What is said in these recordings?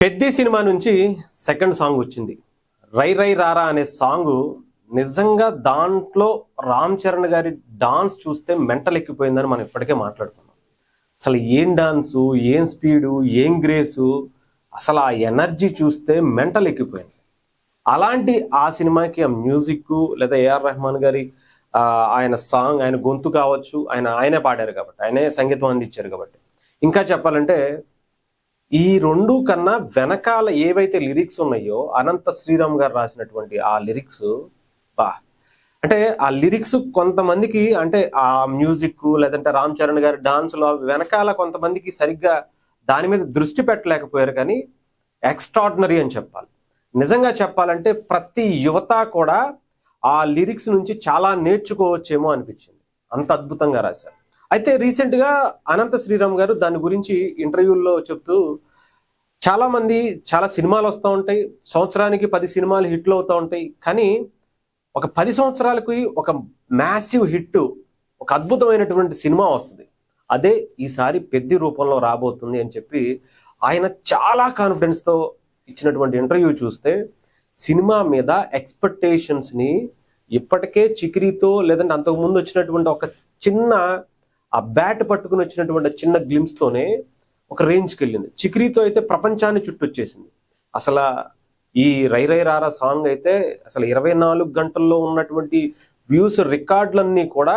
Peddi cinema నుంచి second song వచ్చింది. రై రై రారా అనే సాంగ్ నిజంగా దాంట్లో రామ్ చరణ్ గారి డాన్స్ చూస్తే మెంటల్ ఎక్కిపోయిందని మనం ఇప్పటికే మాట్లాడుకున్నాం. అసలు ఏం డాన్సు, ఏం స్పీడు, ఏం గ్రేసు, అసలు ఆ ఎనర్జీ చూస్తే మెంటల్ ఎక్కిపోయింది. అలాంటి ఆ సినిమాకి ఆ మ్యూజిక్ లేదా ఏఆర్ రెహమాన్ గారి ఆయన సాంగ్, ఆయన గొంతు కావచ్చు, ఆయనే పాడారు కాబట్టి, ఆయనే సంగీతం అందించారు కాబట్టి, ఇంకా చెప్పాలంటే ఈ రెండు కన్నా వెనకాల ఏవైతే లిరిక్స్ ఉన్నాయో అనంత శ్రీరామ్ గారు రాసినటువంటి ఆ లిరిక్స్ అంటే ఆ లిరిక్స్ కొంతమందికి, అంటే ఆ మ్యూజిక్ లేదంటే రామ్ చరణ్ గారి డాన్స్లో వెనకాల కొంతమందికి సరిగ్గా దాని మీద దృష్టి పెట్టలేకపోయారు. కానీ ఎక్స్ట్రాడినరీ అని చెప్పాలి. నిజంగా చెప్పాలంటే ప్రతి యువత కూడా ఆ లిరిక్స్ నుంచి చాలా నేర్చుకోవచ్చేమో అనిపించింది. అంత అద్భుతంగా రాశారు. అయితే రీసెంట్గా అనంత శ్రీరామ్ గారు దాని గురించి ఇంటర్వ్యూల్లో చెప్తూ, చాలా మంది చాలా సినిమాలు వస్తూ ఉంటాయి, సంవత్సరానికి 10 సినిమాలు హిట్లు అవుతూ ఉంటాయి, కానీ ఒక 10 సంవత్సరాలకి ఒక మ్యాసివ్ హిట్, ఒక అద్భుతమైనటువంటి సినిమా వస్తుంది. అదే ఈసారి పెద్ది రూపంలో రాబోతుంది అని చెప్పి ఆయన చాలా కాన్ఫిడెన్స్తో ఇచ్చినటువంటి ఇంటర్వ్యూ చూస్తే సినిమా మీద ఎక్స్పెక్టేషన్స్ని ఇప్పటికే చికిరీతో లేదంటే అంతకుముందు వచ్చినటువంటి ఒక చిన్న ఆ బ్యాట్ పట్టుకుని వచ్చినటువంటి చిన్న గ్లిమ్స్తోనే ఒక రేంజ్కి వెళ్ళింది. చికిరీతో అయితే ప్రపంచాన్ని చుట్టొచ్చేసింది. అసలు ఈ రై రై రారా సాంగ్ అయితే అసలు 24 గంటల్లో ఉన్నటువంటి వ్యూస్ రికార్డులన్నీ కూడా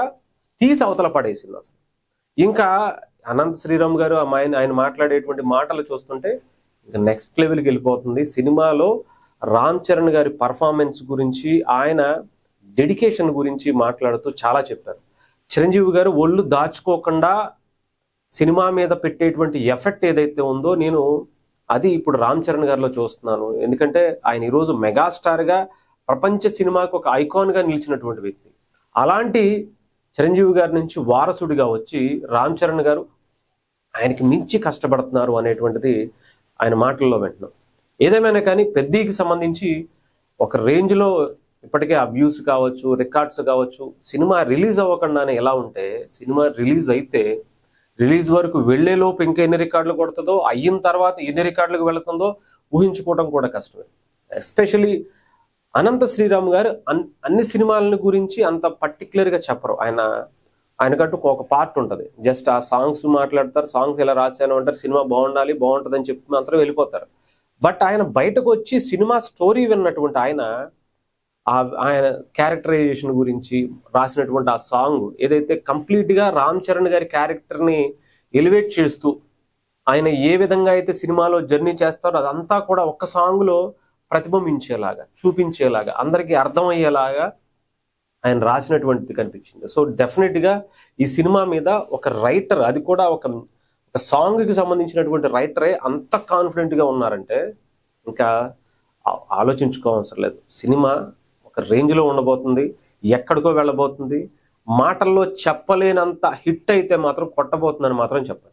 తీసి అవతల పడేసింది. అసలు ఇంకా అనంత శ్రీరామ్ గారు ఆయన మాట్లాడేటువంటి మాటలు చూస్తుంటే ఇంకా నెక్స్ట్ లెవెల్కి వెళ్ళిపోతుంది. సినిమాలో రామ్ చరణ్ గారి పర్ఫార్మెన్స్ గురించి, ఆయన డెడికేషన్ గురించి మాట్లాడుతూ చాలా చెప్పారు. చిరంజీవి గారు ఒళ్ళు దాచుకోకుండా సినిమా మీద పెట్టేటువంటి ఎఫెక్ట్ ఏదైతే ఉందో నేను అది ఇప్పుడు రామ్ చరణ్ గారిలో చూస్తున్నాను. ఎందుకంటే ఆయన ఈరోజు మెగాస్టార్గా ప్రపంచ సినిమాకు ఒక ఐకాన్గా నిలిచినటువంటి వ్యక్తి. అలాంటి చిరంజీవి గారి నుంచి వారసుడిగా వచ్చి రామ్ చరణ్ గారు ఆయనకి మించి కష్టపడుతున్నారు అనేటువంటిది ఆయన మాటల్లో వింటున్నాం. ఏదేమైనా కానీ పెద్దికి సంబంధించి ఒక రేంజ్లో ఇప్పటికే ఆ వ్యూస్ కావచ్చు, రికార్డ్స్ కావచ్చు, సినిమా రిలీజ్ అవ్వకుండానే ఎలా ఉంటే సినిమా రిలీజ్ అయితే రిలీజ్ వరకు వెళ్లేలోపు ఇంకా ఎన్ని రికార్డులు కొడుతుందో, అయిన తర్వాత ఎన్ని రికార్డులకు వెళుతుందో ఊహించుకోవడం కూడా కష్టమే. ఎస్పెషలీ అనంత శ్రీరామ్ గారు అన్ని సినిమాలని గురించి అంత పర్టికులర్గా చెప్పరు. ఆయనకంటూ ఒక పార్ట్ ఉంటుంది. జస్ట్ ఆ సాంగ్స్ మాట్లాడతారు, సాంగ్స్ ఎలా రాశాను అంటారు, సినిమా బాగుండాలి బాగుంటుంది అని చెప్పి మాత్రం వెళ్ళిపోతారు. బట్ ఆయన బయటకు వచ్చి సినిమా స్టోరీ విన్నటువంటి ఆయన క్యారెక్టరైజేషన్ గురించి రాసినటువంటి ఆ సాంగ్ ఏదైతే కంప్లీట్గా రామ్ చరణ్ గారి క్యారెక్టర్ని ఎలివేట్ చేస్తూ ఆయన ఏ విధంగా అయితే సినిమాలో జర్నీ చేస్తారో అదంతా కూడా ఒక్క సాంగ్లో ప్రతిబింబించేలాగా, చూపించేలాగా, అందరికీ అర్థమయ్యేలాగా ఆయన రాసినటువంటిది కనిపించింది. సో డెఫినెట్గా ఈ సినిమా మీద ఒక రైటర్, అది కూడా ఒక సాంగ్కి సంబంధించినటువంటి రైటరే అంత కాన్ఫిడెంట్గా ఉన్నారంటే ఇంకా ఆలోచించుకోవసరం లేదు. సినిమా ఒక రేంజ్లో ఉండబోతుంది, ఎక్కడికో వెళ్ళబోతుంది. మాటల్లో చెప్పలేనంత హిట్ అయితే మాత్రం కొట్టబోతుందని మాత్రం చెప్పాలి.